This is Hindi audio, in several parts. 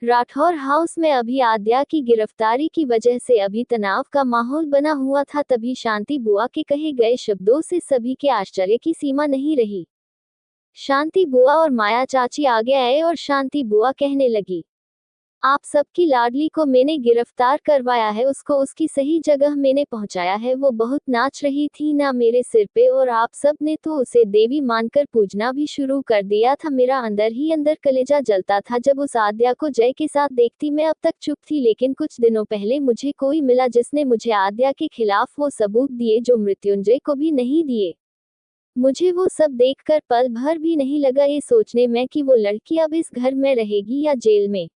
राठौर हाउस में अभी आद्या की गिरफ्तारी की वजह से अभी तनाव का माहौल बना हुआ था। तभी शांति बुआ के कहे गए शब्दों से सभी के आश्चर्य की सीमा नहीं रही। शांति बुआ और माया चाची आगे आए और शांति बुआ कहने लगी, आप सबकी लाडली को मैंने गिरफ्तार करवाया है, उसको उसकी सही जगह मैंने पहुंचाया है। वो बहुत नाच रही थी ना मेरे सिर पे, और आप सब ने तो उसे देवी मानकर पूजना भी शुरू कर दिया था। मेरा अंदर ही अंदर कलेजा जलता था जब उस आद्या को जय के साथ देखती। मैं अब तक चुप थी, लेकिन कुछ दिनों पहले मुझे कोई मिला जिसने मुझे आद्या के खिलाफ वो सबूत दिए जो मृत्युंजय को भी नहीं दिए। मुझे वो सब देखकर पल भर भी नहीं लगा ये सोचने में कि वो लड़की अब इस घर में रहेगी या जेल में।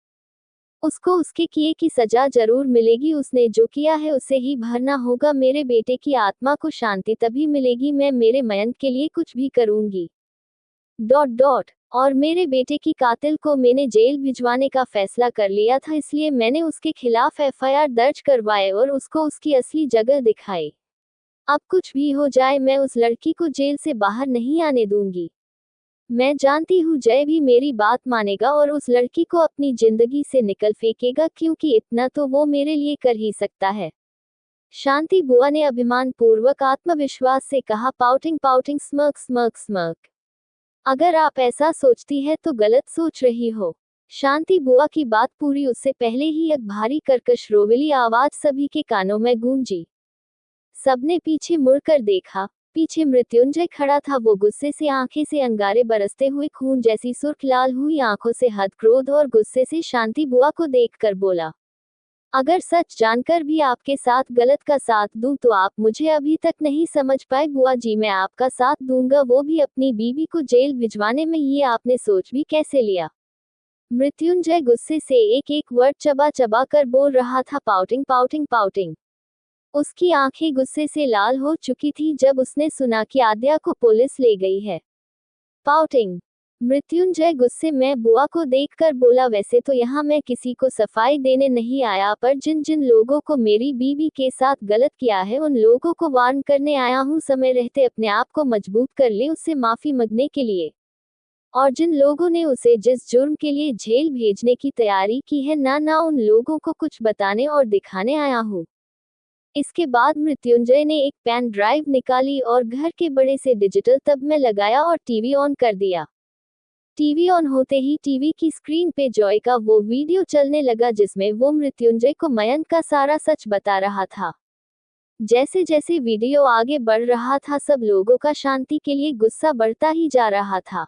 उसको उसके किए की सजा जरूर मिलेगी। उसने जो किया है उसे ही भरना होगा। मेरे बेटे की आत्मा को शांति तभी मिलेगी। मैं मेरे मयंक के लिए कुछ भी करूंगी। डॉट डॉट और मेरे बेटे की कातिल को मैंने जेल भिजवाने का फैसला कर लिया था, इसलिए मैंने उसके खिलाफ एफआईआर दर्ज करवाए और उसको उसकी असली जगह दिखाई। अब कुछ भी हो जाए, मैं उस लड़की को जेल से बाहर नहीं आने दूंगी। मैं जानती हूँ जय भी मेरी बात मानेगा और उस लड़की को अपनी जिंदगी से निकल फेंकेगा, क्योंकि इतना तो वो मेरे लिए कर ही सकता है। शांति बुआ ने अभिमान पूर्वक आत्मविश्वास से कहा, pouting pouting smirk smirk smirk. अगर आप ऐसा सोचती है तो गलत सोच रही हो। शांति बुआ की बात पूरी उससे पहले ही एक भारी कर्कश रोवेली आवाज सभी के कानों में गूंजी। सबने पीछे मुड़कर देखा। पीछे मृत्युंजय खड़ा था। वो गुस्से से आंखें से अंगारे बरसते हुए खून जैसी सुर्ख लाल हुई आंखों से हद क्रोध और गुस्से से शांति बुआ को देखकर बोला, अगर सच जानकर भी आपके साथ गलत का साथ दूं तो आप मुझे अभी तक नहीं समझ पाए। बुआ जी, मैं आपका साथ दूंगा, वो भी अपनी बीवी को जेल भिजवाने में। ये आपने सोच भी कैसे लिया? मृत्युंजय गुस्से से एक एक वर्ड चबा चबा कर बोल रहा था, पाउटिंग पाउटिंग पाउटिंग। उसकी आंखें गुस्से से लाल हो चुकी थी जब उसने सुना कि आद्या को पुलिस ले गई है। पाउटिंग। मृत्युंजय गुस्से में बुआ को देखकर बोला, वैसे तो यहाँ मैं किसी को सफाई देने नहीं आया, पर जिन जिन लोगों को मेरी बीवी के साथ गलत किया है उन लोगों को वार्न करने आया हूँ। समय रहते अपने आप को मजबूत कर ले उससे माफी मांगने के लिए। और जिन लोगों ने उसे जिस जुर्म के लिए जेल भेजने की तैयारी की है, ना उन लोगों को कुछ बताने और दिखाने आया हूँ। इसके बाद मृत्युंजय ने एक पेन ड्राइव निकाली और घर के बड़े से डिजिटल तब में लगाया और टीवी ऑन कर दिया। टीवी ऑन होते ही टीवी की स्क्रीन पे जॉय का वो वीडियो चलने लगा जिसमें वो मृत्युंजय को मयंक का सारा सच बता रहा था। जैसे जैसे वीडियो आगे बढ़ रहा था, सब लोगों का शांति के लिए गुस्सा बढ़ता ही जा रहा था।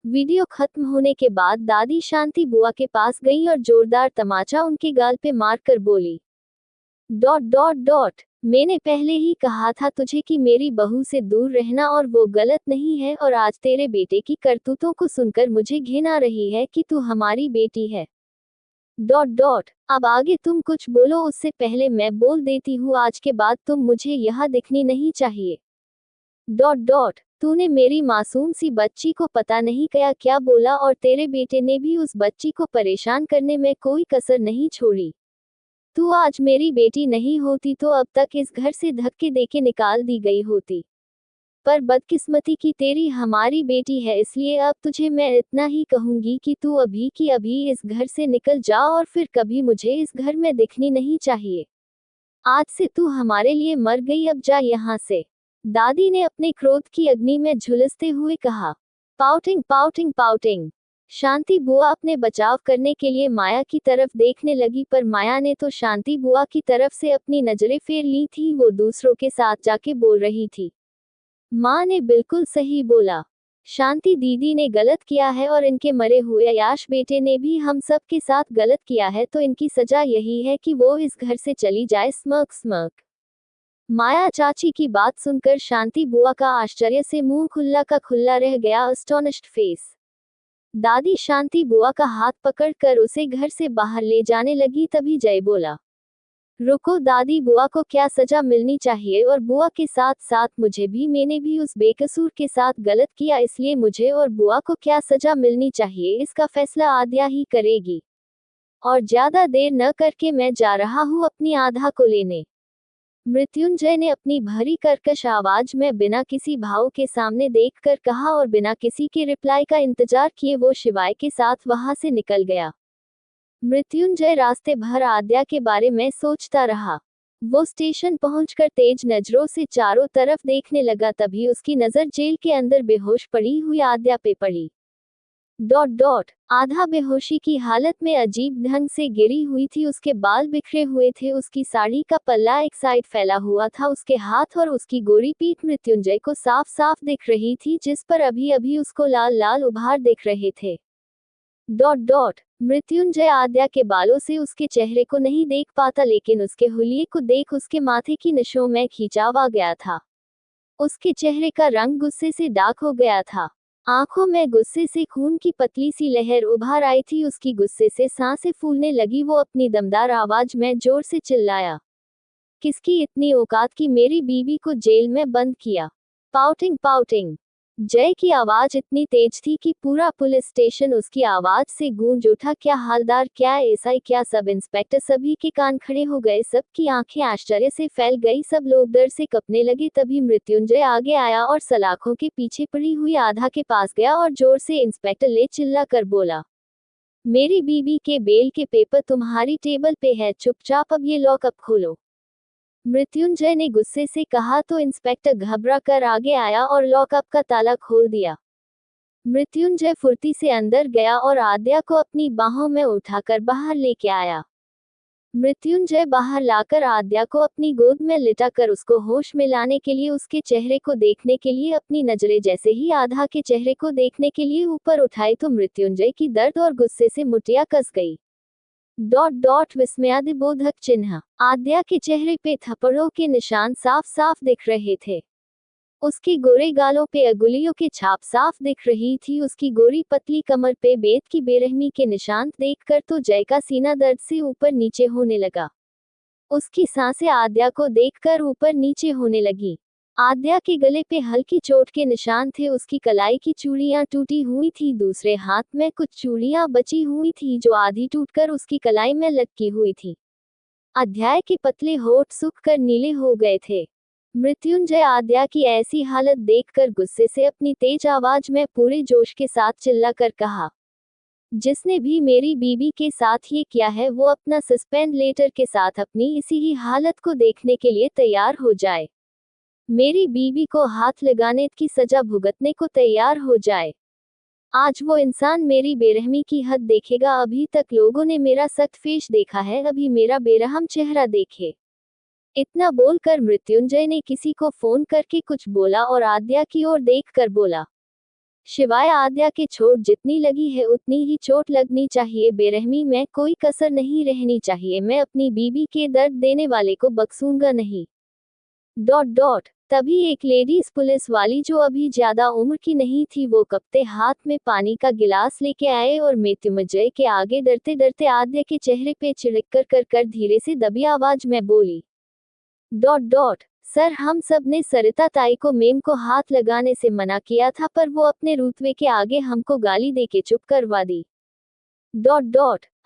वीडियो खत्म होने के बाद दादी शांति बुआ के पास गई और जोरदार तमाचा उनके गाल पे मारकर बोली, डॉट डॉट डॉट मैंने पहले ही कहा था तुझे कि मेरी बहू से दूर रहना, और वो गलत नहीं है। और आज तेरे बेटे की करतूतों को सुनकर मुझे घिन आ रही है कि तू हमारी बेटी है। डॉट डॉट अब आगे तुम कुछ बोलो, उससे पहले मैं बोल देती हूँ, आज के बाद तुम मुझे यहाँ दिखनी नहीं चाहिए। डॉट डॉट तूने मेरी मासूम सी बच्ची को पता नहीं क्या क्या बोला, और तेरे बेटे ने भी उस बच्ची को परेशान करने में कोई कसर नहीं छोड़ी। तू आज मेरी बेटी नहीं होती तो अब तक इस घर से धक्के देके निकाल दी गई होती। पर बदकिस्मती की तेरी हमारी बेटी है, इसलिए अब तुझे मैं इतना ही कहूंगी कि तू अभी की अभी इस घर से निकल जा और फिर कभी मुझे इस घर में दिखनी नहीं चाहिए। आज से तू हमारे लिए मर गई, अब जा यहाँ से। दादी ने अपने क्रोध की अग्नि में झुलसते हुए कहा। Pouting pouting pouting. शांति बुआ अपने बचाव करने के लिए माया की तरफ देखने लगी, पर माया ने तो शांति बुआ की तरफ से अपनी नजरें फेर ली थी। वो दूसरों के साथ जाके बोल रही थी, माँ ने बिल्कुल सही बोला। शांति दीदी ने गलत किया है और इनके मरे हुए अयाश बेटे ने भी हम सब के साथ गलत किया है, तो इनकी सजा यही है कि वो इस घर से चली जाए। Smirk smirk. माया चाची की बात सुनकर शांति बुआ का आश्चर्य से मुंह खुल्ला का खुल्ला रह गया, अस्टोनिश्ड फेस। दादी शांति बुआ का हाथ पकड़कर उसे घर से बाहर ले जाने लगी, तभी जय बोला, रुको दादी, बुआ को क्या सजा मिलनी चाहिए, और बुआ के साथ साथ मुझे भी। मैंने भी उस बेकसूर के साथ गलत किया, इसलिए मुझे और बुआ को क्या सजा मिलनी चाहिए इसका फैसला आद्या ही करेगी। और ज्यादा देर न करके मैं जा रहा हूँ अपनी आधा को लेने। मृत्युंजय ने अपनी भरी कर्कश आवाज में बिना किसी भाव के सामने देखकर कहा, और बिना किसी के रिप्लाई का इंतजार किए वो शिवाय के साथ वहां से निकल गया। मृत्युंजय रास्ते भर आद्या के बारे में सोचता रहा। वो स्टेशन पहुंचकर तेज नजरों से चारों तरफ देखने लगा, तभी उसकी नजर जेल के अंदर बेहोश पड़ी हुई आद्या पे पड़ी। आधा बेहोशी की हालत में अजीब ढंग से गिरी हुई थी, उसके बाल बिखरे हुए थे, उसकी साड़ी का पल्ला एक साइड फैला हुआ था, उसके हाथ और उसकी गोरी पीठ मृत्युंजय को साफ साफ दिख रही थी, जिस पर अभी अभी उसको लाल लाल उभार दिख रहे थे। मृत्युंजय आद्या के बालों से उसके चेहरे को नहीं देख पाता, लेकिन उसके हुलिये को देख उसके माथे की नसों में खिंचाव आ गया था। उसके चेहरे का रंग गुस्से से डार्क हो गया था। आंखों में गुस्से से खून की पतली सी लहर उभार आई थी, उसकी गुस्से से सांसें फूलने लगी। वो अपनी दमदार आवाज में जोर से चिल्लाया, किसकी इतनी औकात कि मेरी बीवी को जेल में बंद किया। पाउटिंग। जय की आवाज इतनी तेज थी कि पूरा पुलिस स्टेशन उसकी आवाज से गूंज उठा। क्या हालदार, क्या एसआई, क्या सब इंस्पेक्टर, सभी के कान खड़े हो गए, सबकी आंखें आश्चर्य से फैल गई, सब लोग डर से कंपने लगे। तभी मृत्युंजय आगे आया और सलाखों के पीछे पड़ी हुई आधा के पास गया और जोर से इंस्पेक्टर ले चिल्ला कर बोला, मेरी बीबी के बेल के पेपर तुम्हारी टेबल पे है, चुपचाप अब ये लॉकअप खोलो। मृत्युंजय ने गुस्से से कहा तो इंस्पेक्टर घबरा कर आगे आया और लॉकअप का ताला खोल दिया। मृत्युंजय फुर्ती से अंदर गया और आद्या को अपनी बाहों में उठाकर बाहर लेके आया। मृत्युंजय बाहर लाकर आद्या को अपनी गोद में लिटाकर उसको होश में लाने के लिए, उसके चेहरे को देखने के लिए अपनी नजरें जैसे ही आधा के चेहरे को देखने के लिए ऊपर उठाई तो मृत्युंजय की दर्द और गुस्से से मुठिया कस गई। विस्मयादिबोधक चिन्ह। आद्या के चेहरे पे थप्पड़ों के निशान साफ साफ दिख रहे थे। उसके गोरे गालों पे अंगुलियों के छाप साफ दिख रही थी। उसकी गोरी पतली कमर पे बेत की बेरहमी के निशान देखकर तो जय का सीना दर्द से ऊपर नीचे होने लगा। उसकी सांसें आद्या को देखकर ऊपर नीचे होने लगी। आद्या के गले पे हल्की चोट के निशान थे, उसकी कलाई की चूड़ियां टूटी हुई थी, दूसरे हाथ में कुछ चूड़ियां बची हुई थी जो आधी टूटकर उसकी कलाई में लटकी हुई थी। अध्याय के पतले होठ सूखकर नीले हो गए थे। मृत्युंजय आद्या की ऐसी हालत देखकर गुस्से से अपनी तेज आवाज में पूरे जोश के साथ चिल्लाकर कहा, जिसने भी मेरी बीबी के साथ ये किया है वो अपना सस्पेंड लेटर के साथ अपनी इसी ही हालत को देखने के लिए तैयार हो जाए। मेरी बीवी को हाथ लगाने की सजा भुगतने को तैयार हो जाए। आज वो इंसान मेरी बेरहमी की हद देखेगा। अभी तक लोगों ने मेरा सख्त फेस देखा है, अभी मेरा बेरहम चेहरा देखे। इतना बोलकर मृत्युंजय ने किसी को फोन करके कुछ बोला और आद्या की ओर देखकर बोला, शिवाय आद्या के चोट जितनी लगी है उतनी ही चोट लगनी चाहिए, बेरहमी में कोई कसर नहीं रहनी चाहिए, मैं अपनी बीवी के दर्द देने वाले को बख्शूंगा नहीं। तभी एक लेडीज पुलिस वाली जो अभी ज्यादा उम्र की नहीं थी, वो कपते हाथ में पानी का गिलास लेके आए और मृत्युंजय के आगे डरते डरते आद्या के चेहरे पे छिड़क कर धीरे से दबी आवाज में बोली, सर, हम सब ने सरिता ताई को मेम को हाथ लगाने से मना किया था, पर वो अपने रुतबे के आगे हमको गाली देके चुप करवा दी।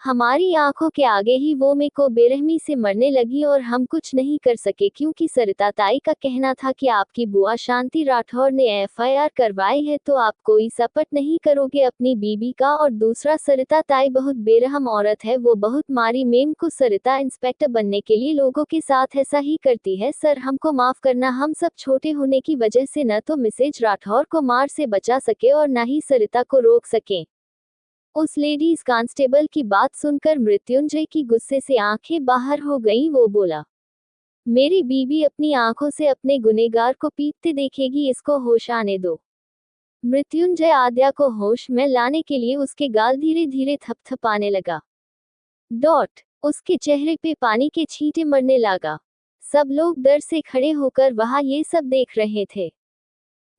हमारी आंखों के आगे ही वो मे को बेरहमी से मरने लगी और हम कुछ नहीं कर सके, क्योंकि सरिता ताई का कहना था कि आपकी बुआ शांति राठौर ने एफआईआर करवाई है तो आप कोई सपोर्ट नहीं करोगे अपनी बीबी का, और दूसरा सरिता ताई बहुत बेरहम औरत है, वो बहुत मारी मेम को। सरिता इंस्पेक्टर बनने के लिए लोगों के साथ ऐसा ही करती है। सर, हमको माफ करना, हम सब छोटे होने की वजह से न तो मिसेज राठौर को मार से बचा सके और न ही सरिता को रोक सके। उस लेडीज कांस्टेबल की बात सुनकर मृत्युंजय की गुस्से से आंखें बाहर हो गईं। वो बोला, मेरी बीवी अपनी आंखों से अपने गुनहगार को पीटते देखेगी, इसको होश आने दो। मृत्युंजय आद्या को होश में लाने के लिए उसके गाल धीरे धीरे थपथपाने लगा। उसके चेहरे पे पानी के छींटे मरने लगा। सब लोग डर से खड़े होकर वहां ये सब देख रहे थे।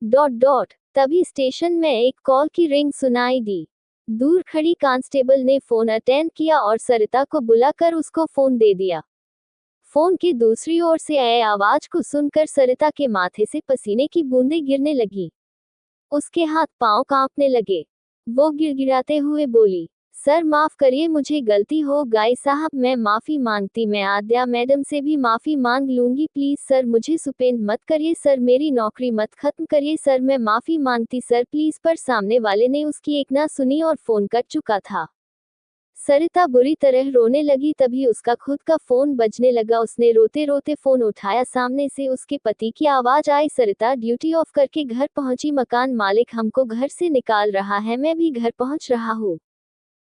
तभी स्टेशन में एक कॉल की रिंग सुनाई दी। दूर खड़ी कांस्टेबल ने फोन अटेंड किया और सरिता को बुलाकर उसको फोन दे दिया। फोन की दूसरी ओर से आए आवाज को सुनकर सरिता के माथे से पसीने की बूंदें गिरने लगी। उसके हाथ पांव कांपने लगे। वो गिड़गिड़ाते हुए बोली, सर माफ करिए, मुझे गलती हो गई साहब, मैं माफी मांगती, मैं आद्या मैडम से भी माफी मांग लूंगी, प्लीज सर मुझे सुस्पेंड मत करिए सर, मेरी नौकरी मत खत्म करिए सर, मैं माफी मांगती सर प्लीज। पर सामने वाले ने उसकी एक ना सुनी और फोन कट चुका था। सरिता बुरी तरह रोने लगी। तभी उसका खुद का फोन बजने लगा। उसने रोते रोते फोन उठाया। सामने से उसके पति की आवाज आई, सरिता ड्यूटी ऑफ करके घर पहुंची। मकान मालिक हमको घर से निकाल रहा है। मैं भी घर पहुंच रहा हूँ।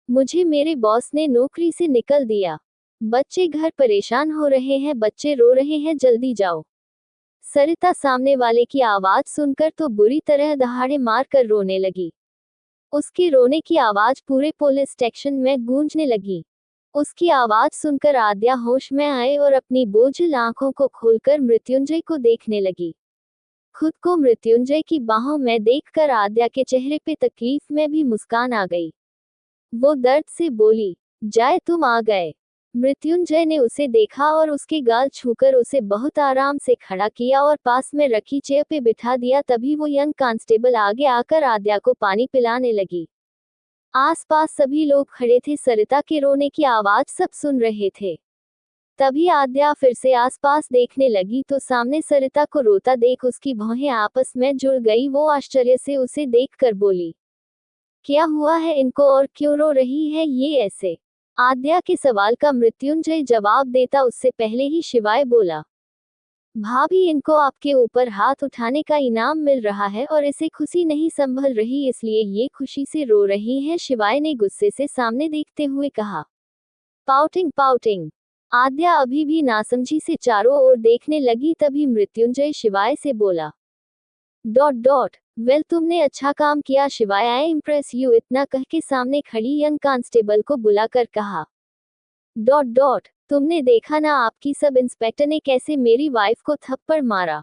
मुझे मेरे बॉस ने नौकरी से निकल दिया। बच्चे घर परेशान हो रहे हैं, बच्चे रो रहे हैं, जल्दी जाओ। सरिता सामने वाले की आवाज सुनकर तो बुरी तरह दहाड़े मार कर रोने लगी। उसके रोने की आवाज पूरे पुलिस स्टेशन में गूंजने लगी। उसकी आवाज सुनकर आद्या होश में आए और अपनी बोझिल आंखों को खोलकर मृत्युंजय को देखने लगी। खुद को मृत्युंजय की बाहों में देखकर आद्या के चेहरे पे तकलीफ में भी मुस्कान आ गई। वो दर्द से बोली, जाए तुम आ गए। मृत्युंजय ने उसे देखा और उसके गाल छूकर उसे बहुत आराम से खड़ा किया और पास में रखी चेयर पे बिठा दिया। तभी वो यंग कांस्टेबल आगे आकर आद्या को पानी पिलाने लगी। आसपास सभी लोग खड़े थे, सरिता के रोने की आवाज सब सुन रहे थे। तभी आद्या फिर से आसपास देखने लगी तो सामने सरिता को रोता देख उसकी भौहें आपस में जुड़ गई। वो आश्चर्य से उसे देखकर बोली, क्या हुआ है इनको और क्यों रो रही है ये ऐसे? आद्या के सवाल का मृत्युंजय जवाब देता उससे पहले ही शिवाय बोला, भाभी इनको आपके ऊपर हाथ उठाने का इनाम मिल रहा है और इसे खुशी नहीं संभल रही, इसलिए ये खुशी से रो रही हैं। शिवाय ने गुस्से से सामने देखते हुए कहा। Pouting pouting. आद्या अभी भी नासमझी से चारों ओर देखने लगी। तभी मृत्युंजय शिवाय से बोला, वेल तुमने अच्छा काम किया शिवाय, आई इम्प्रेस यू। इतना कह के सामने खड़ी यंग कांस्टेबल को बुलाकर कहा, तुमने देखा ना आपकी सब इंस्पेक्टर ने कैसे मेरी वाइफ को थप्पड़ मारा।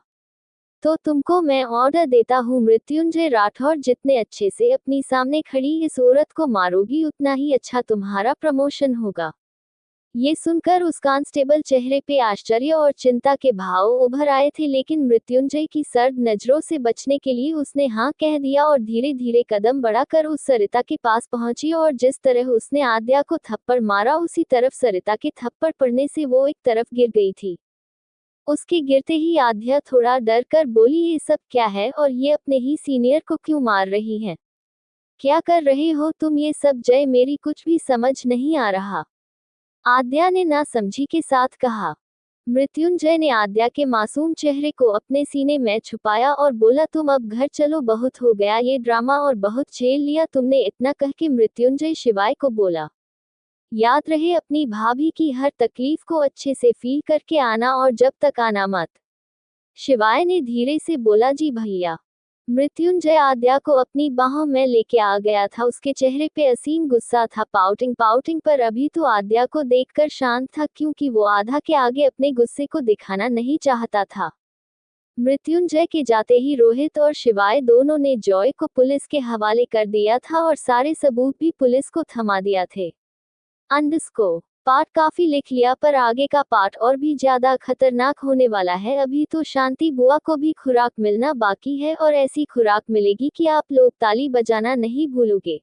तो तुमको मैं ऑर्डर देता हूँ मृत्युंजय राठौर, जितने अच्छे से अपनी सामने खड़ी इस औरत को मारोगी उतना ही अच्छा तुम्हारा प्रमोशन होगा। ये सुनकर उस कांस्टेबल चेहरे पे आश्चर्य और चिंता के भाव उभर आए थे, लेकिन मृत्युंजय की सर्द नजरों से बचने के लिए उसने हाँ कह दिया और धीरे धीरे कदम बढ़ाकर उस सरिता के पास पहुंची। और जिस तरह उसने आद्या को थप्पड़ मारा उसी तरफ सरिता के थप्पड़ पड़ने से वो एक तरफ गिर गई थी। उसके गिरते ही आद्या थोड़ा डर कर बोली, ये सब क्या है और ये अपने ही सीनियर को क्यों मार रही हैं? क्या कर रहे हो तुम ये सब? जय मेरी कुछ भी समझ नहीं आ रहा, आद्या ने नासमझी के साथ कहा। मृत्युंजय ने आद्या के मासूम चेहरे को अपने सीने में छुपाया और बोला, तुम अब घर चलो, बहुत हो गया ये ड्रामा और बहुत झेल लिया तुमने। इतना कह के मृत्युंजय शिवाय को बोला, याद रहे अपनी भाभी की हर तकलीफ को अच्छे से फील करके आना और जब तक आना मत। शिवाय ने धीरे से बोला, जी भैया। मृत्युंजय आद्या को अपनी बाहों में लेके आ गया था। उसके चेहरे पे असीम गुस्सा था। पाउटिंग पर अभी तो आद्या को देखकर शांत था, क्योंकि वो आधा के आगे अपने गुस्से को दिखाना नहीं चाहता था। मृत्युंजय के जाते ही रोहित और शिवाय दोनों ने जॉय को पुलिस के हवाले कर दिया था और सारे सबूत भी पुलिस को थमा दिया थे। पार्ट काफी लिख लिया, पर आगे का पार्ट और भी ज्यादा खतरनाक होने वाला है। अभी तो शांति बुआ को भी खुराक मिलना बाकी है और ऐसी खुराक मिलेगी कि आप लोग ताली बजाना नहीं भूलोगे।